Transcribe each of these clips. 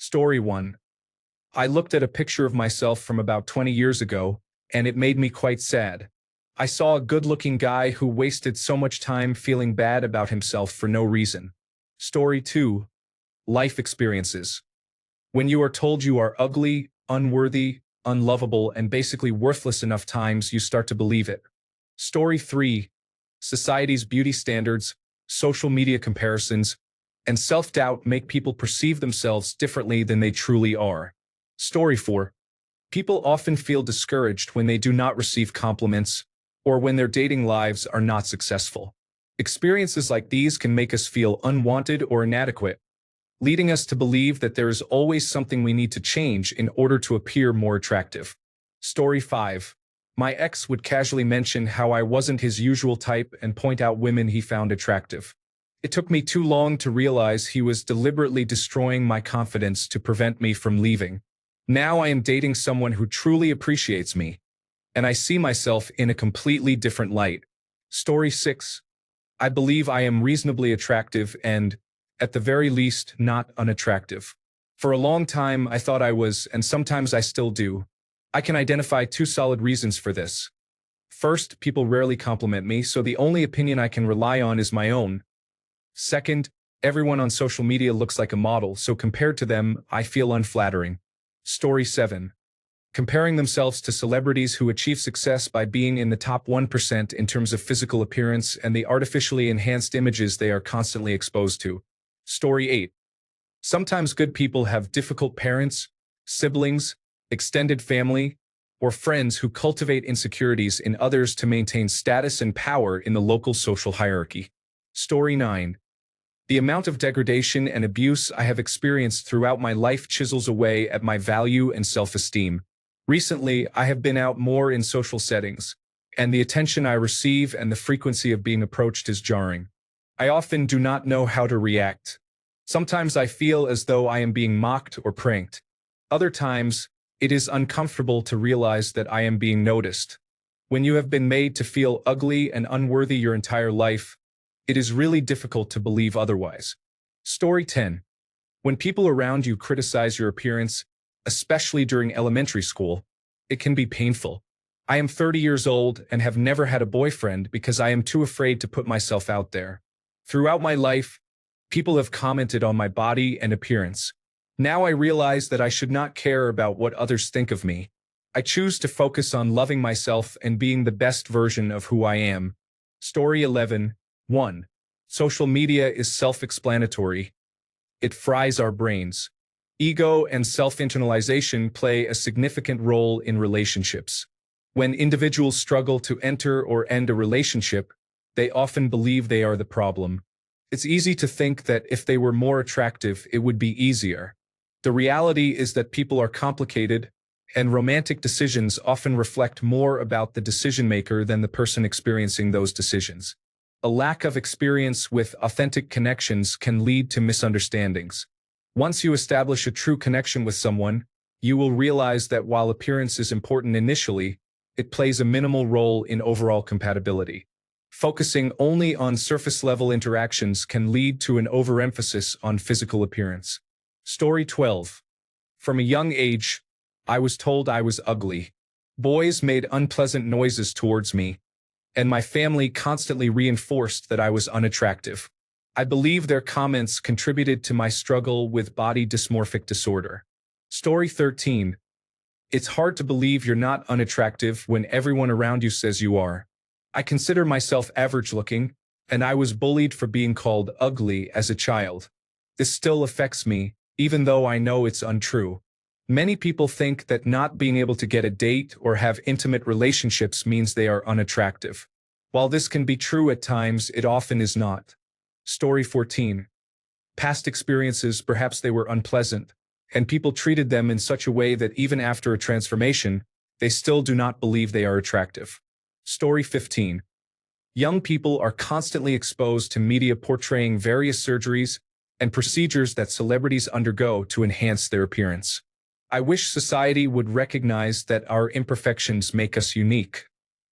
Story 1. I looked at a picture of myself from about 20 years ago, and it made me quite sad. I saw a good-looking guy who wasted so much time feeling bad about himself for no reason. Story 2. Life experiences. When you are told you are ugly, unworthy, unlovable, and basically worthless enough times, you start to believe it. Story 3. Society's beauty standards, social media comparisons, and self-doubt make people perceive themselves differently than they truly are. Story 4. People often feel discouraged when they do not receive compliments or when their dating lives are not successful. Experiences like these can make us feel unwanted or inadequate, leading us to believe that there is always something we need to change in order to appear more attractive. Story 5. My ex would casually mention how I wasn't his usual type and point out women he found attractive. It took me too long to realize he was deliberately destroying my confidence to prevent me from leaving. Now I am dating someone who truly appreciates me, and I see myself in a completely different light. Story 6. I believe I am reasonably attractive and, at the very least, not unattractive. For a long time, I thought I was, and sometimes I still do. I can identify two solid reasons for this. First, people rarely compliment me, so the only opinion I can rely on is my own. Second, everyone on social media looks like a model, so compared to them, I feel unflattering. Story 7. Comparing themselves to celebrities who achieve success by being in the top 1% in terms of physical appearance and the artificially enhanced images they are constantly exposed to. Story 8. Sometimes good people have difficult parents, siblings, extended family, or friends who cultivate insecurities in others to maintain status and power in the local social hierarchy. Story 9. The amount of degradation and abuse I have experienced throughout my life chisels away at my value and self-esteem. Recently, I have been out more in social settings, and the attention I receive and the frequency of being approached is jarring. I often do not know how to react. Sometimes I feel as though I am being mocked or pranked. Other times, it is uncomfortable to realize that I am being noticed. When you have been made to feel ugly and unworthy your entire life, it is really difficult to believe otherwise. Story 10. When people around you criticize your appearance, especially during elementary school, it can be painful. I am 30 years old and have never had a boyfriend because I am too afraid to put myself out there. Throughout my life, people have commented on my body and appearance. Now I realize that I should not care about what others think of me. I choose to focus on loving myself and being the best version of who I am. Story 11. 1. Social media is self-explanatory. It fries our brains. Ego and self-internalization play a significant role in relationships. When individuals struggle to enter or end a relationship, they often believe they are the problem. It's easy to think that if they were more attractive, it would be easier. The reality is that people are complicated, and romantic decisions often reflect more about the decision-maker than the person experiencing those decisions. A lack of experience with authentic connections can lead to misunderstandings. Once you establish a true connection with someone, you will realize that while appearance is important initially, it plays a minimal role in overall compatibility. Focusing only on surface-level interactions can lead to an overemphasis on physical appearance. Story 12. From a young age, I was told I was ugly. Boys made unpleasant noises towards me, and my family constantly reinforced that I was unattractive. I believe their comments contributed to my struggle with body dysmorphic disorder. Story 13. It's hard to believe you're not unattractive when everyone around you says you are. I consider myself average-looking, and I was bullied for being called ugly as a child. This still affects me, even though I know it's untrue. Many people think that not being able to get a date or have intimate relationships means they are unattractive. While this can be true at times, it often is not. Story 14. Past experiences, perhaps they were unpleasant, and people treated them in such a way that even after a transformation, they still do not believe they are attractive. Story 15. Young people are constantly exposed to media portraying various surgeries and procedures that celebrities undergo to enhance their appearance. I wish society would recognize that our imperfections make us unique.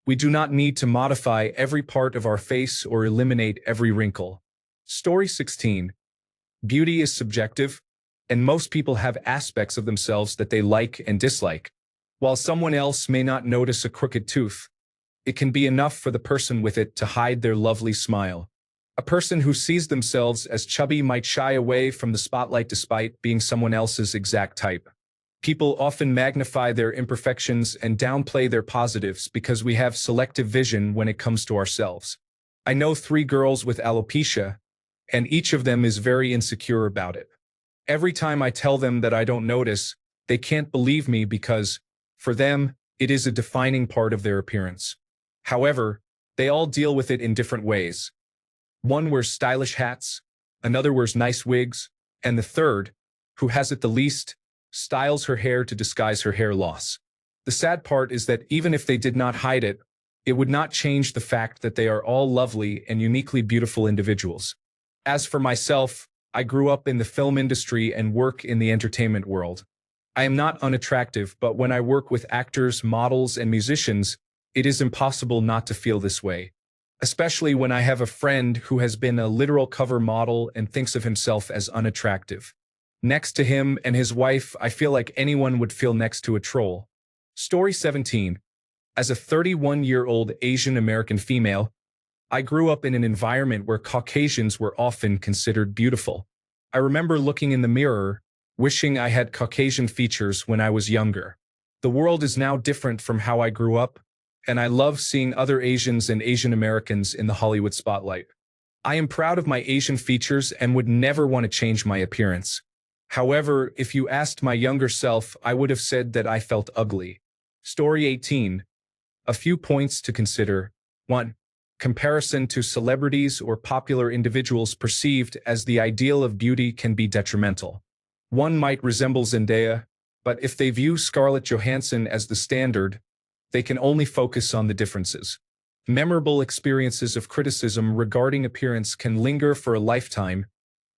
We do not need to modify every part of our face or eliminate every wrinkle. Story 16. Beauty is subjective, and most people have aspects of themselves that they like and dislike. While someone else may not notice a crooked tooth, it can be enough for the person with it to hide their lovely smile. A person who sees themselves as chubby might shy away from the spotlight despite being someone else's exact type. People often magnify their imperfections and downplay their positives because we have selective vision when it comes to ourselves. I know 3 girls with alopecia, and each of them is very insecure about it. Every time I tell them that I don't notice, they can't believe me because, for them, it is a defining part of their appearance. However, they all deal with it in different ways. One wears stylish hats, another wears nice wigs, and the third, who has it the least, styles her hair to disguise her hair loss. The sad part is that even if they did not hide it, it would not change the fact that they are all lovely and uniquely beautiful individuals. As for myself, I grew up in the film industry and work in the entertainment world. I am not unattractive, but when I work with actors, models, and musicians, it is impossible not to feel this way. Especially when I have a friend who has been a literal cover model and thinks of himself as unattractive. Next to him and his wife, I feel like anyone would feel next to a troll. Story 17. As a 31-year-old Asian American female, I grew up in an environment where Caucasians were often considered beautiful. I remember looking in the mirror, wishing I had Caucasian features when I was younger. The world is now different from how I grew up, and I love seeing other Asians and Asian Americans in the Hollywood spotlight. I am proud of my Asian features and would never want to change my appearance. However, if you asked my younger self, I would have said that I felt ugly. Story 18. A few points to consider. 1. Comparison to celebrities or popular individuals perceived as the ideal of beauty can be detrimental. One might resemble Zendaya, but if they view Scarlett Johansson as the standard, they can only focus on the differences. Memorable experiences of criticism regarding appearance can linger for a lifetime,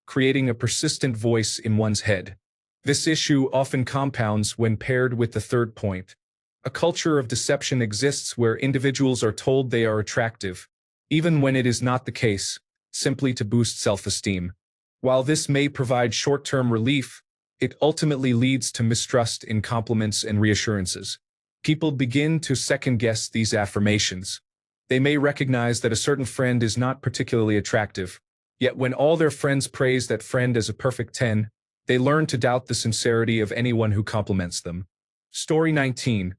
creating a persistent voice in one's head. This issue often compounds when paired with the third point. A culture of deception exists where individuals are told they are attractive, even when it is not the case, simply to boost self-esteem. While this may provide short-term relief, it ultimately leads to mistrust in compliments and reassurances. People begin to second-guess these affirmations. They may recognize that a certain friend is not particularly attractive, yet when all their friends praise that friend as a perfect 10, they learn to doubt the sincerity of anyone who compliments them. Story 19.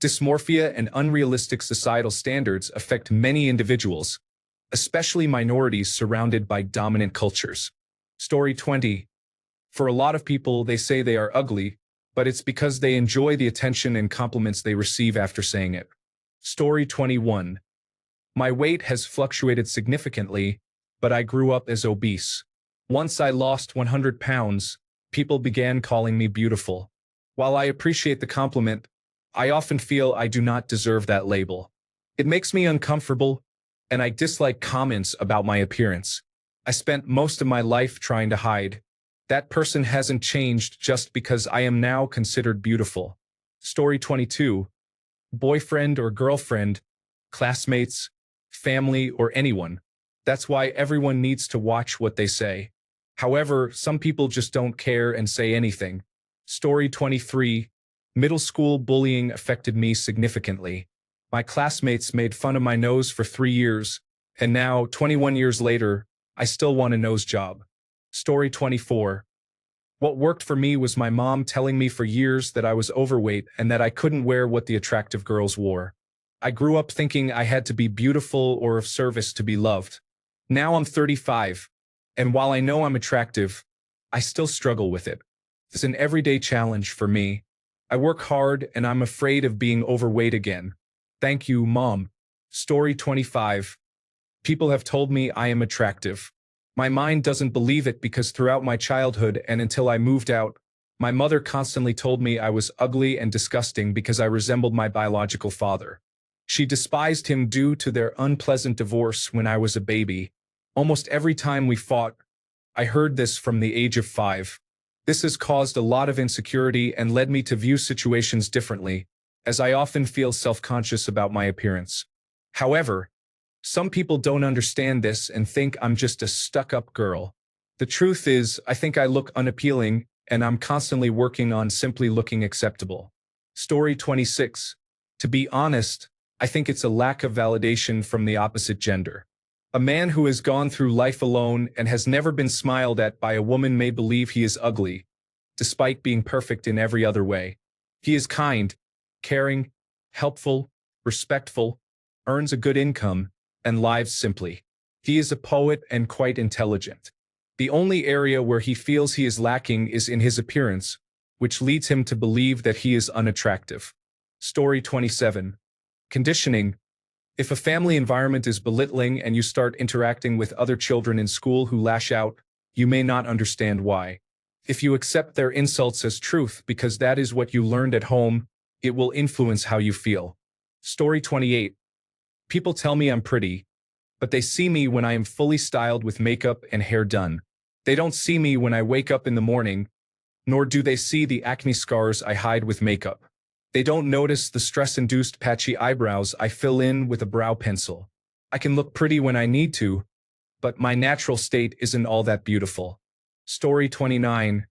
Dysmorphia and unrealistic societal standards affect many individuals, especially minorities surrounded by dominant cultures. Story 20. For a lot of people, they say they are ugly, but it's because they enjoy the attention and compliments they receive after saying it. Story 21. My weight has fluctuated significantly, but I grew up as obese. Once I lost 100 pounds, people began calling me beautiful. While I appreciate the compliment, I often feel I do not deserve that label. It makes me uncomfortable, and I dislike comments about my appearance. I spent most of my life trying to hide. That person hasn't changed just because I am now considered beautiful. Story 22. Boyfriend or girlfriend, classmates, family, or anyone. That's why everyone needs to watch what they say. However, some people just don't care and say anything. Story 23. Middle school bullying affected me significantly. My classmates made fun of my nose for 3 years, and now, 21 years later, I still want a nose job. Story 24. What worked for me was my mom telling me for years that I was overweight and that I couldn't wear what the attractive girls wore. I grew up thinking I had to be beautiful or of service to be loved. Now I'm 35, and while I know I'm attractive, I still struggle with it. It's an everyday challenge for me. I work hard and I'm afraid of being overweight again. Thank you, Mom. Story 25. People have told me I am attractive. My mind doesn't believe it because throughout my childhood and until I moved out, my mother constantly told me I was ugly and disgusting because I resembled my biological father. She despised him due to their unpleasant divorce when I was a baby. Almost every time we fought, I heard this from the age of 5. This has caused a lot of insecurity and led me to view situations differently, as I often feel self-conscious about my appearance. However, some people don't understand this and think I'm just a stuck-up girl. The truth is, I think I look unappealing, and I'm constantly working on simply looking acceptable. Story 26. To be honest, I think it's a lack of validation from the opposite gender. A man who has gone through life alone and has never been smiled at by a woman may believe he is ugly, despite being perfect in every other way. He is kind, caring, helpful, respectful, earns a good income, and lives simply. He is a poet and quite intelligent. The only area where he feels he is lacking is in his appearance, which leads him to believe that he is unattractive. Story 27. Conditioning. If a family environment is belittling and you start interacting with other children in school who lash out, you may not understand why. If you accept their insults as truth because that is what you learned at home, it will influence how you feel. Story 28. People tell me I'm pretty, but they see me when I am fully styled with makeup and hair done. They don't see me when I wake up in the morning, nor do they see the acne scars I hide with makeup. They don't notice the stress-induced patchy eyebrows I fill in with a brow pencil. I can look pretty when I need to, but my natural state isn't all that beautiful. Story 29.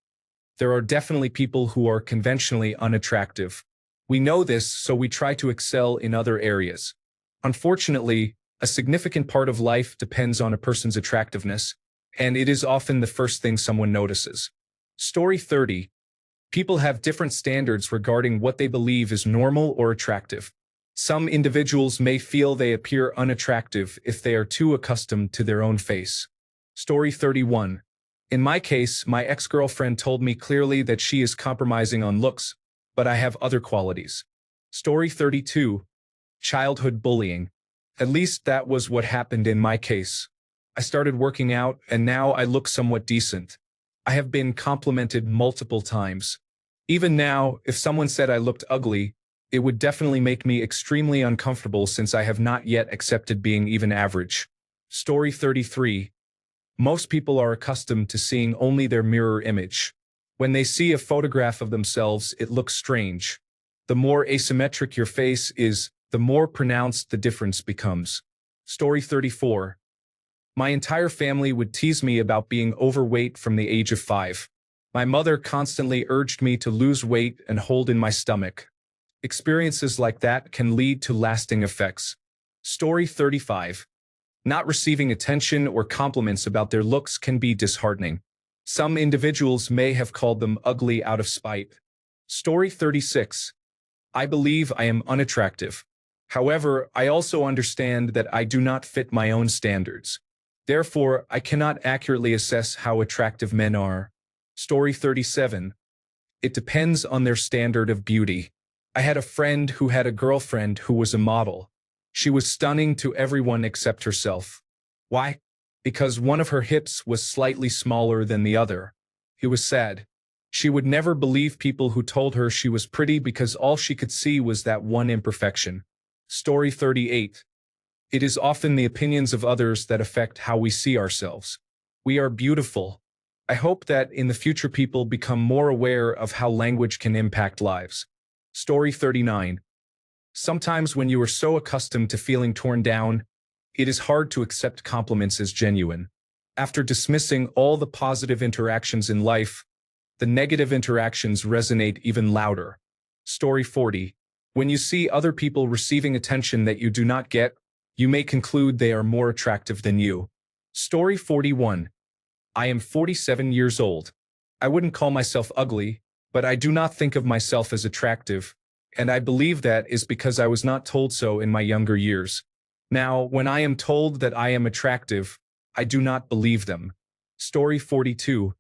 There are definitely people who are conventionally unattractive. We know this, so we try to excel in other areas. Unfortunately, a significant part of life depends on a person's attractiveness, and it is often the first thing someone notices. Story 30. People have different standards regarding what they believe is normal or attractive. Some individuals may feel they appear unattractive if they are too accustomed to their own face. Story 31. In my case, my ex-girlfriend told me clearly that she is compromising on looks, but I have other qualities. Story 32. Childhood bullying. At least that was what happened in my case. I started working out, and now I look somewhat decent. I have been complimented multiple times. Even now, if someone said I looked ugly, it would definitely make me extremely uncomfortable since I have not yet accepted being even average. Story 33. Most people are accustomed to seeing only their mirror image. When they see a photograph of themselves, it looks strange. The more asymmetric your face is, the more pronounced the difference becomes. Story 34. My entire family would tease me about being overweight from the age of 5. My mother constantly urged me to lose weight and hold in my stomach. Experiences like that can lead to lasting effects. Story 35. Not receiving attention or compliments about their looks can be disheartening. Some individuals may have called them ugly out of spite. Story 36. I believe I am unattractive. However, I also understand that I do not fit my own standards. Therefore, I cannot accurately assess how attractive men are. Story 37. It depends on their standard of beauty. I had a friend who had a girlfriend who was a model. She was stunning to everyone except herself. Why? Because one of her hips was slightly smaller than the other. It was sad. She would never believe people who told her she was pretty because all she could see was that one imperfection. Story 38. It is often the opinions of others that affect how we see ourselves. We are beautiful. I hope that in the future people become more aware of how language can impact lives. Story 39. Sometimes when you are so accustomed to feeling torn down, it is hard to accept compliments as genuine. After dismissing all the positive interactions in life, the negative interactions resonate even louder. Story 40. When you see other people receiving attention that you do not get, you may conclude they are more attractive than you. Story 41. I am 47 years old. I wouldn't call myself ugly, but I do not think of myself as attractive, and I believe that is because I was not told so in my younger years. Now, when I am told that I am attractive, I do not believe them. Story 42.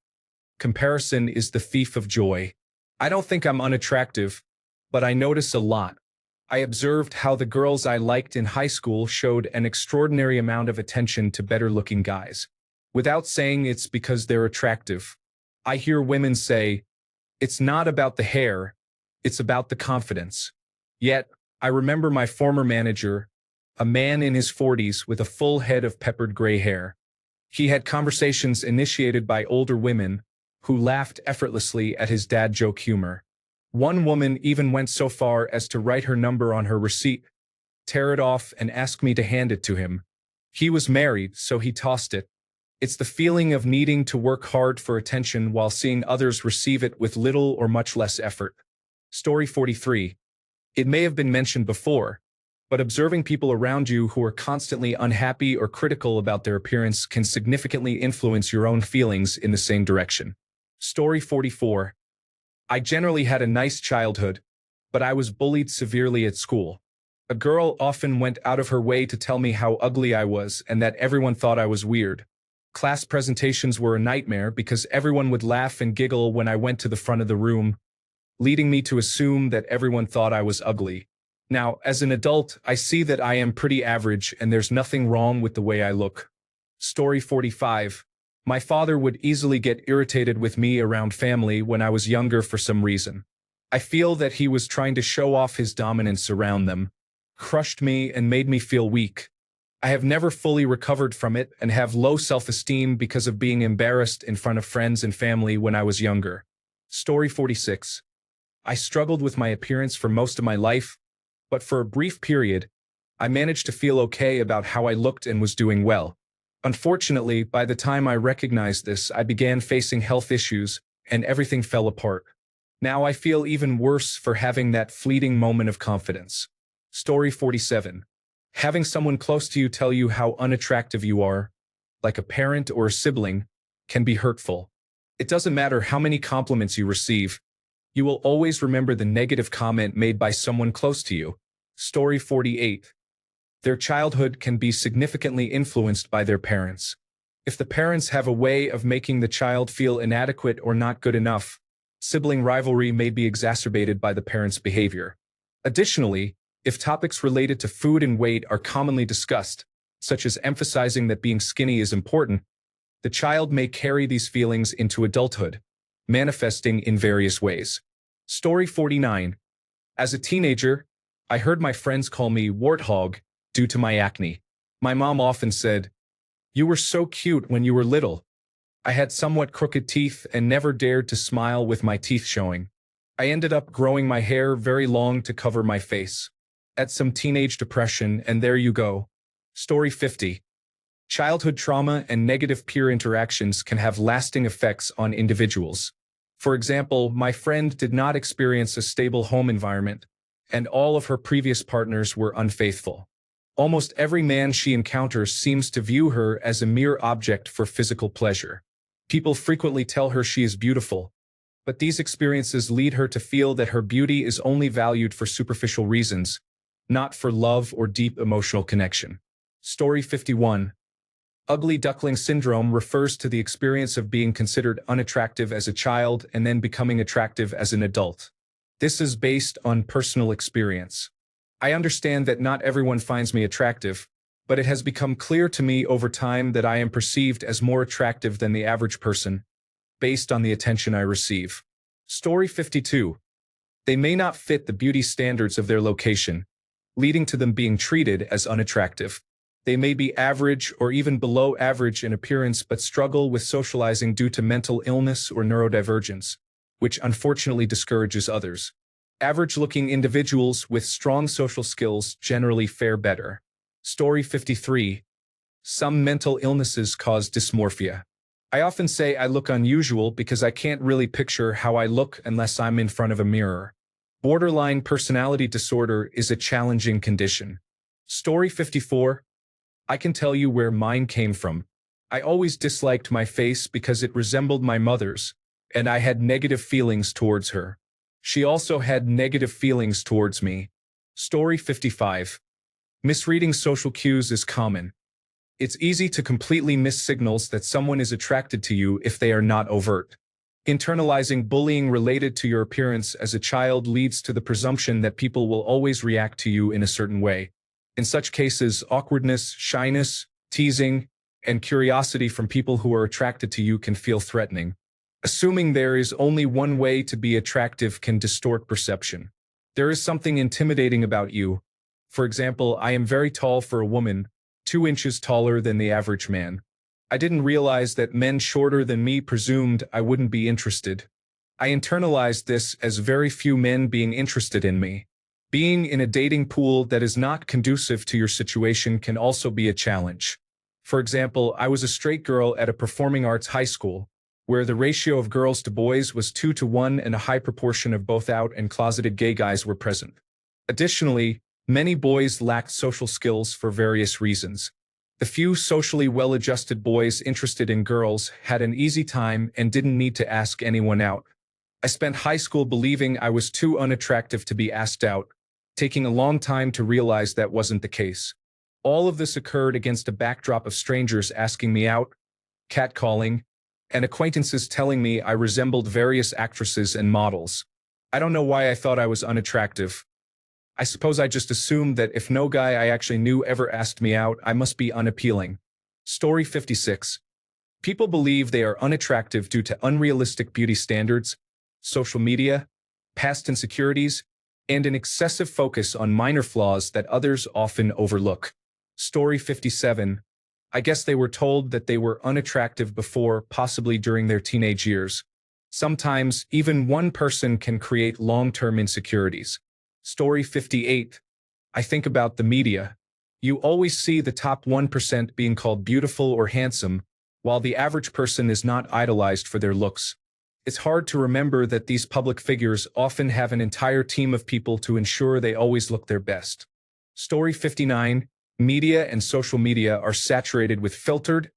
Comparison is the thief of joy. I don't think I'm unattractive, but I notice a lot. I observed how the girls I liked in high school showed an extraordinary amount of attention to better-looking guys. Without saying it's because they're attractive. I hear women say, "It's not about the hair, it's about the confidence." Yet, I remember my former manager, a man in his 40s with a full head of peppered gray hair. He had conversations initiated by older women who laughed effortlessly at his dad joke humor. One woman even went so far as to write her number on her receipt, tear it off, and ask me to hand it to him. He was married, so he tossed it. It's the feeling of needing to work hard for attention while seeing others receive it with little or much less effort. Story 43. It may have been mentioned before, but observing people around you who are constantly unhappy or critical about their appearance can significantly influence your own feelings in the same direction. Story 44. I generally had a nice childhood, but I was bullied severely at school. A girl often went out of her way to tell me how ugly I was and that everyone thought I was weird. Class presentations were a nightmare because everyone would laugh and giggle when I went to the front of the room, leading me to assume that everyone thought I was ugly. Now, as an adult, I see that I am pretty average and there's nothing wrong with the way I look. Story 45. My father would easily get irritated with me around family when I was younger for some reason. I feel that he was trying to show off his dominance around them, crushed me and made me feel weak. I have never fully recovered from it and have low self-esteem because of being embarrassed in front of friends and family when I was younger. Story 46. I struggled with my appearance for most of my life, but for a brief period, I managed to feel okay about how I looked and was doing well. Unfortunately, by the time I recognized this, I began facing health issues and everything fell apart. Now I feel even worse for having that fleeting moment of confidence. Story 47. Having someone close to you tell you how unattractive you are, like a parent or a sibling, can be hurtful. It doesn't matter how many compliments you receive, you will always remember the negative comment made by someone close to you. Story 48. Their childhood can be significantly influenced by their parents. If the parents have a way of making the child feel inadequate or not good enough, sibling rivalry may be exacerbated by the parent's behavior. Additionally, if topics related to food and weight are commonly discussed, such as emphasizing that being skinny is important, the child may carry these feelings into adulthood, manifesting in various ways. Story 49. As a teenager, I heard my friends call me warthog due to my acne. My mom often said, "You were so cute when you were little." I had somewhat crooked teeth and never dared to smile with my teeth showing. I ended up growing my hair very long to cover my face. At some teenage depression, and there you go. Story 50. Childhood trauma and negative peer interactions can have lasting effects on individuals. For example, my friend did not experience a stable home environment, and all of her previous partners were unfaithful. Almost every man she encounters seems to view her as a mere object for physical pleasure. People frequently tell her she is beautiful, but these experiences lead her to feel that her beauty is only valued for superficial reasons, not for love or deep emotional connection. Story 51. Ugly duckling syndrome refers to the experience of being considered unattractive as a child and then becoming attractive as an adult. This is based on personal experience. I understand that not everyone finds me attractive, but it has become clear to me over time that I am perceived as more attractive than the average person, based on the attention I receive. Story 52. They may not fit the beauty standards of their location, leading to them being treated as unattractive. They may be average or even below average in appearance but struggle with socializing due to mental illness or neurodivergence, which unfortunately discourages others. Average-looking individuals with strong social skills generally fare better. Story 53. Some mental illnesses cause dysmorphia. I often say I look unusual because I can't really picture how I look unless I'm in front of a mirror. Borderline personality disorder is a challenging condition. Story 54. I can tell you where mine came from. I always disliked my face because it resembled my mother's, and I had negative feelings towards her. She also had negative feelings towards me. Story 55. Misreading social cues is common. It's easy to completely miss signals that someone is attracted to you if they are not overt. Internalizing bullying related to your appearance as a child leads to the presumption that people will always react to you in a certain way. In such cases, awkwardness, shyness, teasing, and curiosity from people who are attracted to you can feel threatening. Assuming there is only one way to be attractive can distort perception. There is something intimidating about you. For example, I am very tall for a woman, 2 inches taller than the average man. I didn't realize that men shorter than me presumed I wouldn't be interested. I internalized this as very few men being interested in me. Being in a dating pool that is not conducive to your situation can also be a challenge. For example, I was a straight girl at a performing arts high school, where the ratio of girls to boys was 2 to 1 and a high proportion of both out and closeted gay guys were present. Additionally, many boys lacked social skills for various reasons. The few socially well-adjusted boys interested in girls had an easy time and didn't need to ask anyone out. I spent high school believing I was too unattractive to be asked out, taking a long time to realize that wasn't the case. All of this occurred against a backdrop of strangers asking me out, catcalling, and acquaintances telling me I resembled various actresses and models. I don't know why I thought I was unattractive. I suppose I just assumed that if no guy I actually knew ever asked me out, I must be unappealing. Story 56. People believe they are unattractive due to unrealistic beauty standards, social media, past insecurities, and an excessive focus on minor flaws that others often overlook. Story 57. I guess they were told that they were unattractive before, possibly during their teenage years. Sometimes, even one person can create long-term insecurities. Story 58. I think about the media. You always see the top 1% being called beautiful or handsome, while the average person is not idolized for their looks. It's hard to remember that these public figures often have an entire team of people to ensure they always look their best. Story 59. Media and social media are saturated with filtered,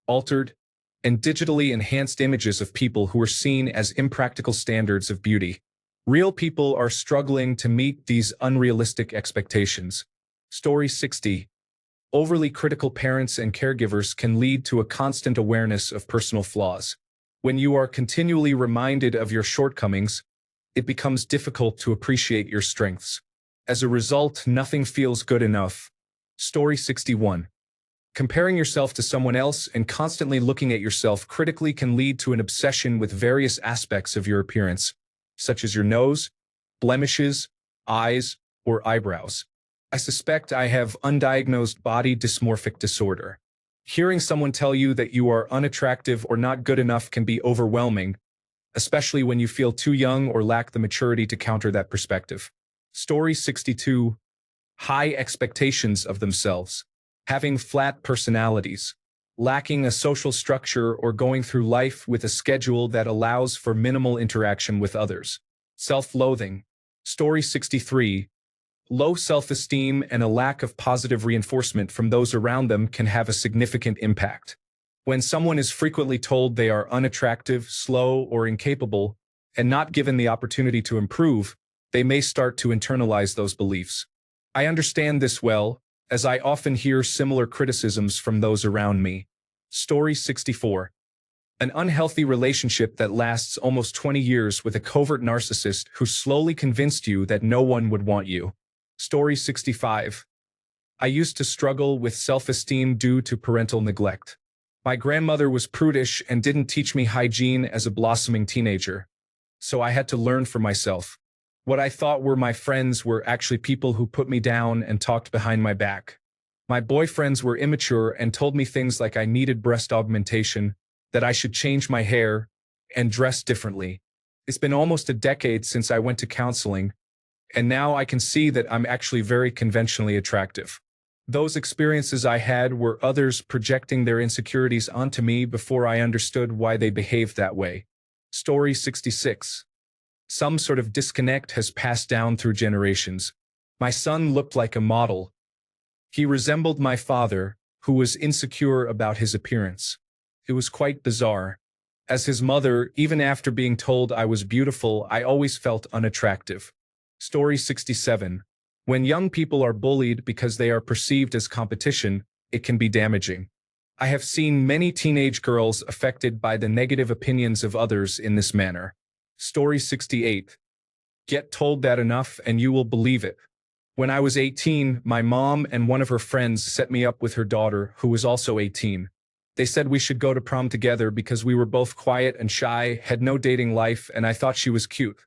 altered, and digitally enhanced images of people who are seen as impractical standards of beauty. Real people are struggling to meet these unrealistic expectations. Story 60. Overly critical parents and caregivers can lead to a constant awareness of personal flaws. When you are continually reminded of your shortcomings, it becomes difficult to appreciate your strengths. As a result, nothing feels good enough. Story 61. Comparing yourself to someone else and constantly looking at yourself critically can lead to an obsession with various aspects of your appearance, such as your nose, blemishes, eyes, or eyebrows. I suspect I have undiagnosed body dysmorphic disorder. Hearing someone tell you that you are unattractive or not good enough can be overwhelming, especially when you feel too young or lack the maturity to counter that perspective. Story 62. High expectations of themselves. Having flat personalities. Lacking a social structure or going through life with a schedule that allows for minimal interaction with others. Self-loathing. Story 63. Low self-esteem and a lack of positive reinforcement from those around them can have a significant impact. When someone is frequently told they are unattractive, slow, or incapable, and not given the opportunity to improve, they may start to internalize those beliefs. I understand this well, as I often hear similar criticisms from those around me. Story 64. An unhealthy relationship that lasts almost 20 years with a covert narcissist who slowly convinced you that no one would want you. Story 65. I used to struggle with self-esteem due to parental neglect. My grandmother was prudish and didn't teach me hygiene as a blossoming teenager, so I had to learn for myself. What I thought were my friends were actually people who put me down and talked behind my back. My boyfriends were immature and told me things like I needed breast augmentation, that I should change my hair, and dress differently. It's been almost a decade since I went to counseling, and now I can see that I'm actually very conventionally attractive. Those experiences I had were others projecting their insecurities onto me before I understood why they behaved that way. Story 66. Some sort of disconnect has passed down through generations. My son looked like a model. He resembled my father, who was insecure about his appearance. It was quite bizarre. As his mother, even after being told I was beautiful, I always felt unattractive. Story 67. When young people are bullied because they are perceived as competition, it can be damaging. I have seen many teenage girls affected by the negative opinions of others in this manner. Story 68. Get told that enough and you will believe it. When I was 18, my mom and one of her friends set me up with her daughter, who was also 18. They said we should go to prom together because we were both quiet and shy, had no dating life, and I thought she was cute.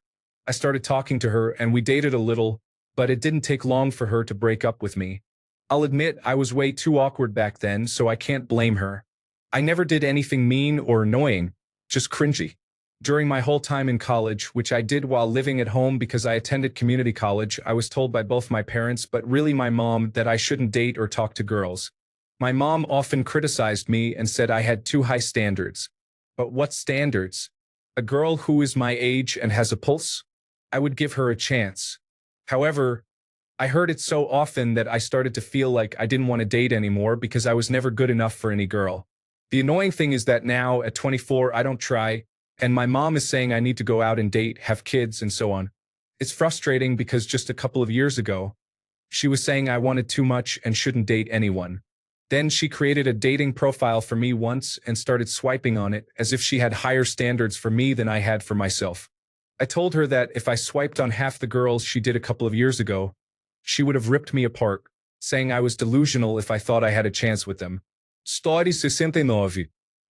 I started talking to her and we dated a little, but it didn't take long for her to break up with me. I'll admit I was way too awkward back then, so I can't blame her. I never did anything mean or annoying, just cringy. During my whole time in college, which I did while living at home because I attended community college, I was told by both my parents, but really my mom, that I shouldn't date or talk to girls. My mom often criticized me and said I had too high standards. But what standards? A girl who is my age and has a pulse? I would give her a chance. However, I heard it so often that I started to feel like I didn't want to date anymore because I was never good enough for any girl. The annoying thing is that now, at 24, I don't try, and my mom is saying I need to go out and date, have kids, and so on. It's frustrating because just a couple of years ago, she was saying I wanted too much and shouldn't date anyone. Then she created a dating profile for me once and started swiping on it as if she had higher standards for me than I had for myself. I told her that if I swiped on half the girls she did a couple of years ago, she would have ripped me apart, saying I was delusional if I thought I had a chance with them. Story 69.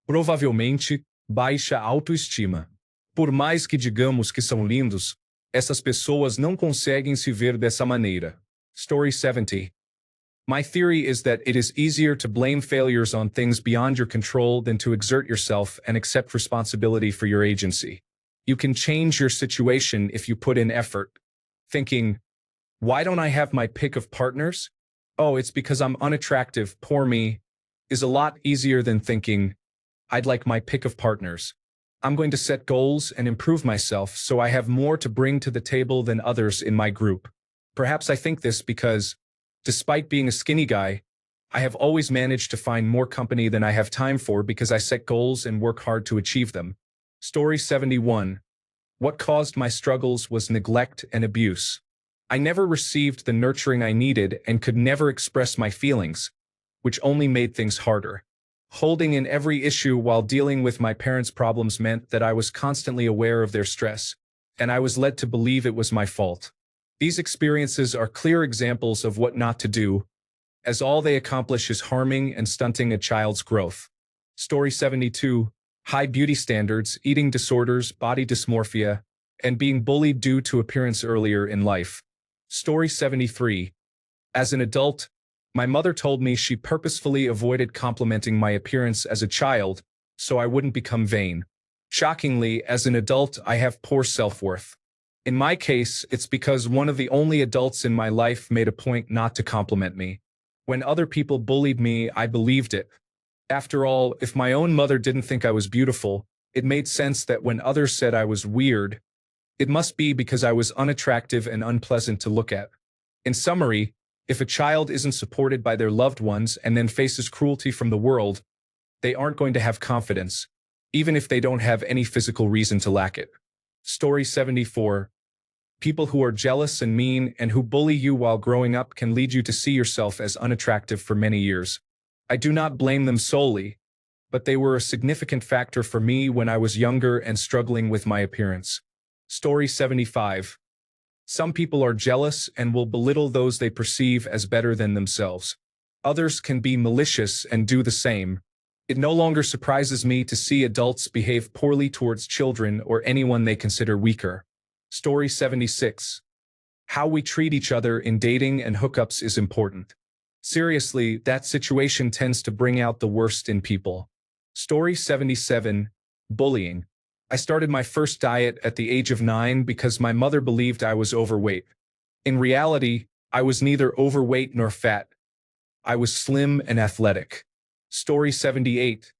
Provavelmente, baixa autoestima. Por mais que digamos que são lindos, essas pessoas não conseguem se ver dessa maneira. Story 70. My theory is that it is easier to blame failures on things beyond your control than to exert yourself and accept responsibility for your agency. You can change your situation if you put in effort. Thinking, why don't I have my pick of partners? Oh, it's because I'm unattractive, poor me, is a lot easier than thinking, I'd like my pick of partners. I'm going to set goals and improve myself so I have more to bring to the table than others in my group. Perhaps I think this because, despite being a skinny guy, I have always managed to find more company than I have time for because I set goals and work hard to achieve them. Story 71. What caused my struggles was neglect and abuse. I never received the nurturing I needed and could never express my feelings, which only made things harder. Holding in every issue while dealing with my parents' problems meant that I was constantly aware of their stress, and I was led to believe it was my fault. These experiences are clear examples of what not to do, as all they accomplish is harming and stunting a child's growth. Story 72. High beauty standards, eating disorders, body dysmorphia, and being bullied due to appearance earlier in life. Story 73. As an adult, my mother told me she purposefully avoided complimenting my appearance as a child so I wouldn't become vain. Shockingly, as an adult, I have poor self-worth. In my case, it's because one of the only adults in my life made a point not to compliment me. When other people bullied me, I believed it. After all, if my own mother didn't think I was beautiful, it made sense that when others said I was weird, it must be because I was unattractive and unpleasant to look at. In summary, if a child isn't supported by their loved ones and then faces cruelty from the world, they aren't going to have confidence, even if they don't have any physical reason to lack it. Story 74. People who are jealous and mean and who bully you while growing up can lead you to see yourself as unattractive for many years. I do not blame them solely, but they were a significant factor for me when I was younger and struggling with my appearance. Story 75. Some people are jealous and will belittle those they perceive as better than themselves. Others can be malicious and do the same. It no longer surprises me to see adults behave poorly towards children or anyone they consider weaker. Story 76. How we treat each other in dating and hookups is important. Seriously, that situation tends to bring out the worst in people. Story 77. Bullying. I started my first diet at the age of 9 because my mother believed I was overweight. In reality, I was neither overweight nor fat. I was slim and athletic. Story 78.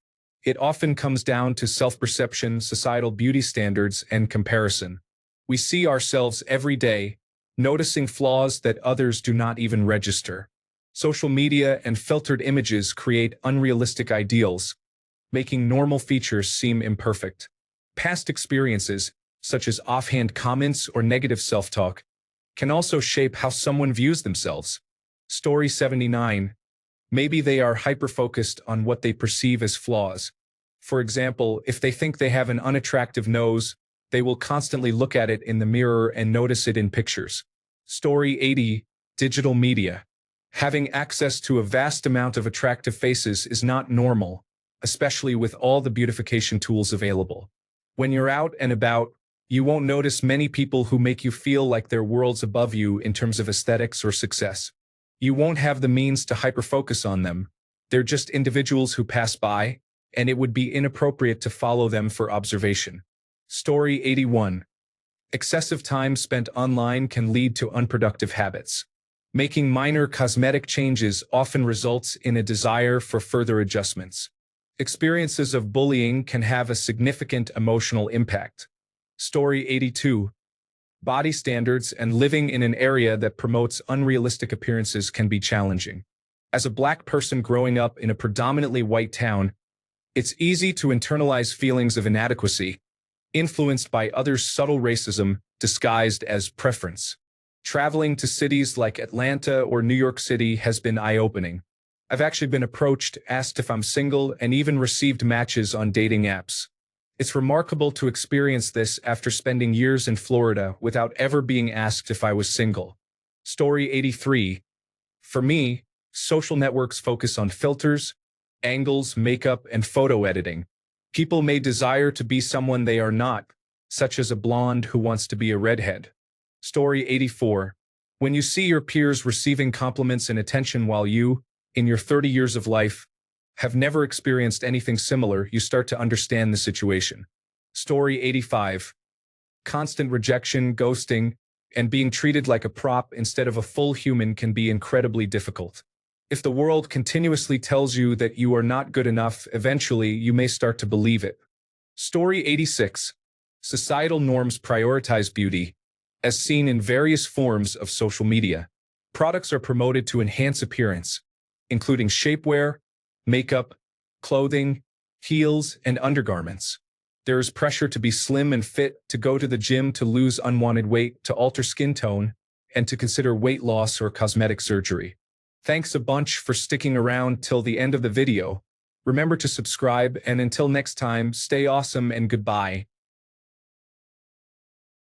It often comes down to self-perception, societal beauty standards, and comparison. We see ourselves every day, noticing flaws that others do not even register. Social media and filtered images create unrealistic ideals, making normal features seem imperfect. Past experiences, such as offhand comments or negative self-talk, can also shape how someone views themselves. Story 79. Maybe they are hyper-focused on what they perceive as flaws. For example, if they think they have an unattractive nose, they will constantly look at it in the mirror and notice it in pictures. Story 80. Digital media. Having access to a vast amount of attractive faces is not normal, especially with all the beautification tools available. When you're out and about, you won't notice many people who make you feel like they're worlds above you in terms of aesthetics or success. You won't have the means to hyper-focus on them. They're just individuals who pass by, and it would be inappropriate to follow them for observation. Story 81. Excessive time spent online can lead to unproductive habits. Making minor cosmetic changes often results in a desire for further adjustments. Experiences of bullying can have a significant emotional impact. Story 82. Body standards and living in an area that promotes unrealistic appearances can be challenging. As a Black person growing up in a predominantly white town, it's easy to internalize feelings of inadequacy, influenced by others' subtle racism disguised as preference. Traveling to cities like Atlanta or New York City has been eye-opening. I've actually been approached, asked if I'm single, and even received matches on dating apps. It's remarkable to experience this after spending years in Florida without ever being asked if I was single. Story 83. For me, social networks focus on filters, angles, makeup, and photo editing. People may desire to be someone they are not, such as a blonde who wants to be a redhead. Story 84. When you see your peers receiving compliments and attention while you, in your 30 years of life, have never experienced anything similar, you start to understand the situation. Story 85. Constant rejection, ghosting, and being treated like a prop instead of a full human can be incredibly difficult. If the world continuously tells you that you are not good enough, eventually you may start to believe it. Story 86. Societal norms prioritize beauty, as seen in various forms of social media. Products are promoted to enhance appearance, including shapewear, makeup, clothing, heels, and undergarments. There is pressure to be slim and fit, to go to the gym to lose unwanted weight, to alter skin tone, and to consider weight loss or cosmetic surgery. Thanks a bunch for sticking around till the end of the video. Remember to subscribe, and until next time, stay awesome and goodbye.